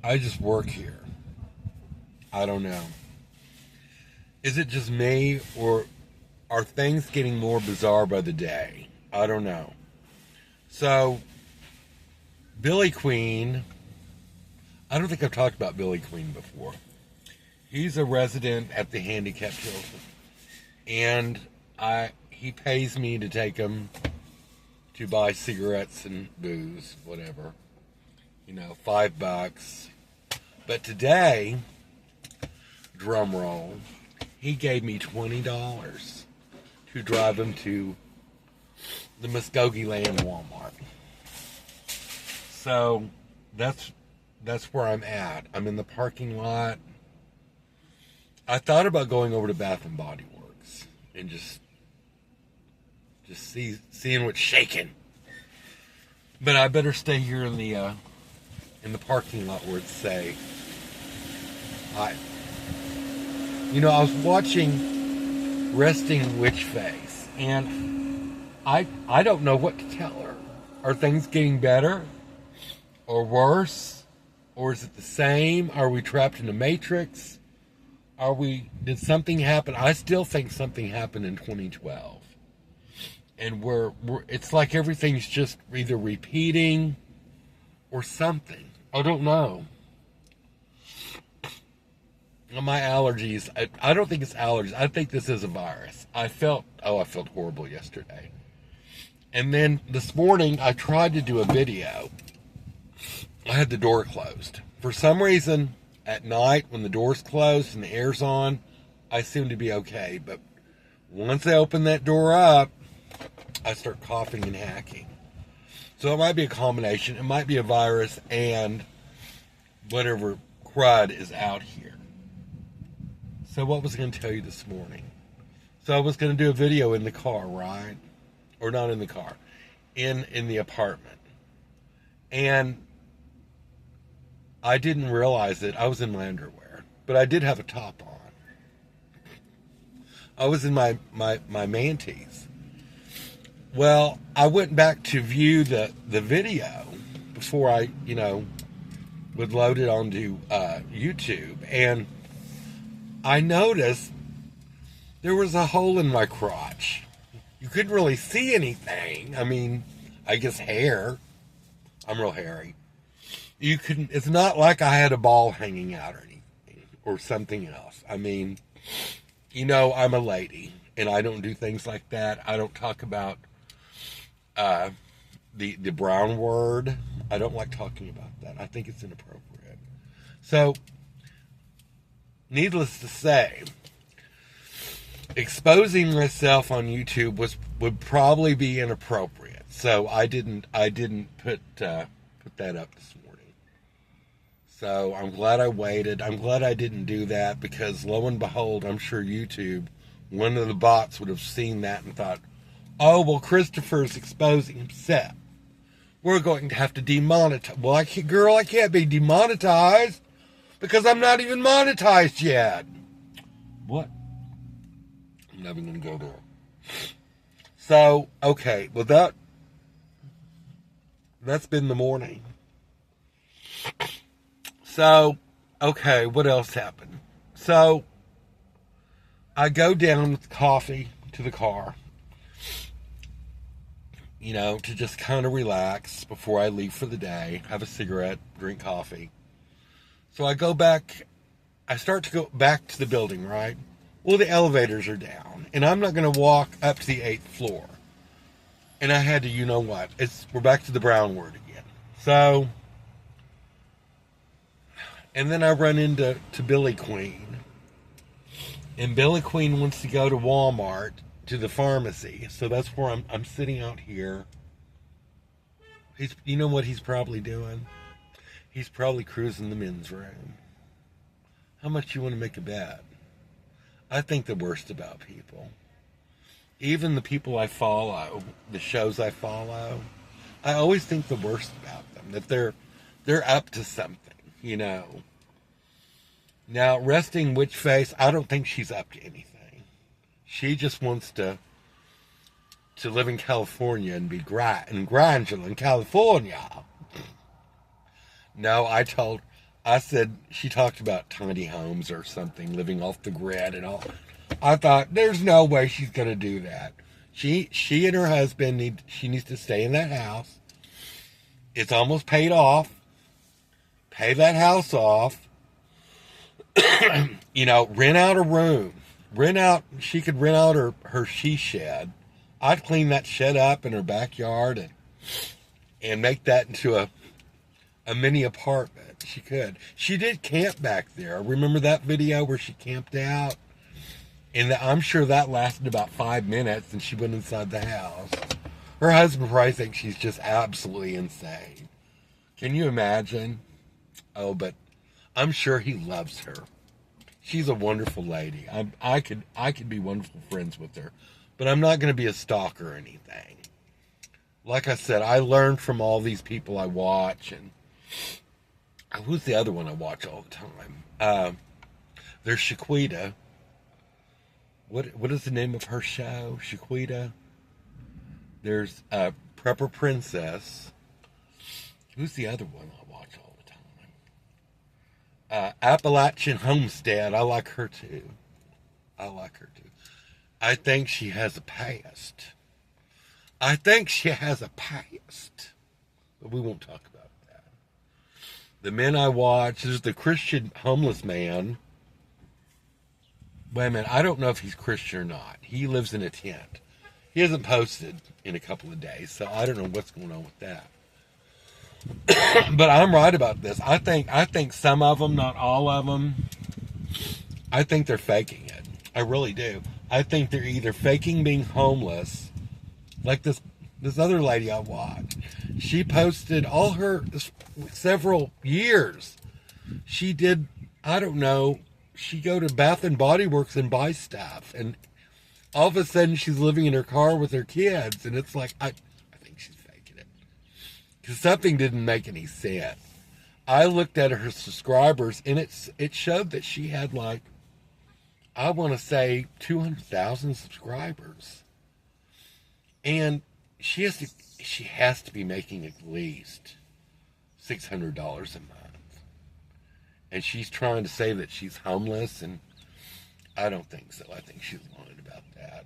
I just work here. I don't know. Is it just me, or are things getting more bizarre by the day? I don't know. So, Billy Queen, I don't think I've talked about Billy Queen before. He's a resident at the Handicap Hilton. And he pays me to take him to buy cigarettes and booze, whatever. $5. But today, drum roll, he gave me $20 to drive him to the Muskogee Land Walmart. So that's where I'm at. I'm in the parking lot. I thought about going over to Bath and Body Works and just seeing what's shaking. But I better stay here in the parking lot where it's safe. I was watching Resting Witch Face, and I don't know what to tell her. Are things getting better or worse, or is it the same? Are we trapped in a matrix? Did something happen? I still think something happened in 2012. And it's like everything's just either repeating or something. I don't know. My allergies, I don't think it's allergies. I think this is a virus. I felt horrible yesterday. And then this morning, I tried to do a video. I had the door closed. For some reason, at night, when the door's closed and the air's on, I seem to be okay. But once I open that door up, I start coughing and hacking. So it might be a combination. It might be a virus and whatever crud is out here. So what was I going to tell you this morning? So I was going to do a video in the car, right? Or not in the car. In the apartment. And I didn't realize it. I was in my underwear. But I did have a top on. I was in my panties. Well, I went back to view the video before I, would load it onto YouTube. And I noticed there was a hole in my crotch. You couldn't really see anything. I mean, I guess hair. I'm real hairy. It's not like I had a ball hanging out or anything or something else. I mean, I'm a lady and I don't do things like that. I don't talk about the brown word. I don't like talking about that. I think it's inappropriate. So, needless to say, exposing myself on YouTube would probably be inappropriate. So I didn't put that up this morning. So I'm glad I waited. I'm glad I didn't do that because lo and behold, I'm sure YouTube, one of the bots would have seen that and thought, oh, well, Christopher's exposing himself. We're going to have to demonetize. Well, I can't be demonetized because I'm not even monetized yet. What? I'm not even going to go there. So, okay, well, that's been the morning. So, okay, what else happened? So, I go down with coffee to the car, to just kind of relax before I leave for the day, have a cigarette, drink coffee. So I start to go back to the building, right? Well, the elevators are down, and I'm not going to walk up to the 8th floor. And I had to, we're back to the brown word again. So, and then I run into Billy Queen. And Billy Queen wants to go to Walmart, to the pharmacy. So that's where I'm sitting out here. You know what he's probably doing? He's probably cruising the men's room. How much you want to make a bet? I think the worst about people. Even the people I follow, the shows I follow, I always think the worst about them. That they're up to something, Now, Resting Witch Face, I don't think she's up to anything. She just wants to live in California and be Grangela in California. No, I told I said, she talked about tiny homes or something, living off the grid and all. I thought, there's no way she's going to do that. She and her husband, she needs to stay in that house. It's almost paid off. Pay that house off. Rent out a room. She could rent out her she shed. I'd clean that shed up in her backyard and make that into a mini apartment. She could. She did camp back there. Remember that video where she camped out? And I'm sure that lasted about 5 minutes and she went inside the house. Her husband probably thinks she's just absolutely insane. Can you imagine? Oh, but I'm sure he loves her. She's a wonderful lady. I could be wonderful friends with her. But I'm not going to be a stalker or anything. Like I said, I learned from all these people I watch. And who's the other one I watch all the time? There's Shaquita. What is the name of her show? Shaquita. There's Prepper Princess. Who's the other one I watch all the time? Appalachian Homestead. I like her too. I think she has a past. But we won't talk about that. The men I watch, there's the Christian homeless man. Wait a minute, I don't know if he's Christian or not. He lives in a tent. He hasn't posted in a couple of days, so I don't know what's going on with that. But I'm right about this. I think some of them, not all of them, I think they're faking it. I really do. I think they're either faking being homeless, like this other lady I watched. She posted all her several years. She did, I don't know, she go to Bath and Body Works and buy stuff, and all of a sudden she's living in her car with her kids, and it's like, I think she's faking it. Because something didn't make any sense. I looked at her subscribers, and it showed that she had like, I want to say 200,000 subscribers. And she has to be making at least $600 a month. And she's trying to say that she's homeless, and I don't think so. I think she's lying about that.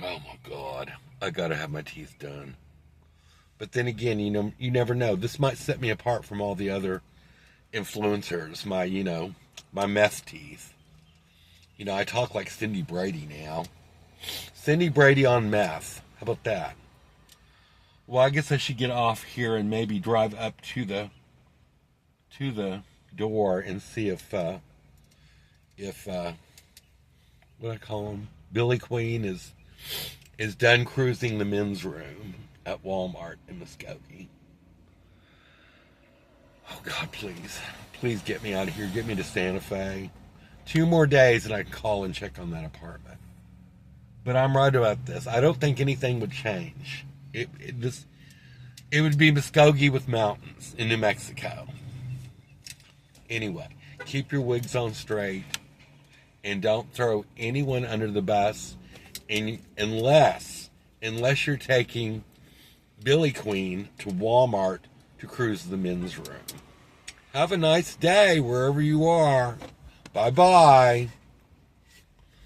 Oh my God. I gotta have my teeth done. But then again, you never know. This might set me apart from all the other influencers, my meth teeth. I talk like Cindy Brady now. Cindy Brady on meth. How about that? Well, I guess I should get off here and maybe drive up to the door and see if what do I call him? Billy Queen is done cruising the men's room at Walmart in Muskogee. Oh God, please get me out of here. Get me to Santa Fe. 2 more days and I can call and check on that apartment. But I'm right about this. I don't think anything would change. It would be Muskogee with mountains in New Mexico. Anyway, keep your wigs on straight and don't throw anyone under the bus, and unless you're taking Billy Queen to Walmart to cruise the men's room. Have a nice day wherever you are. Bye-bye.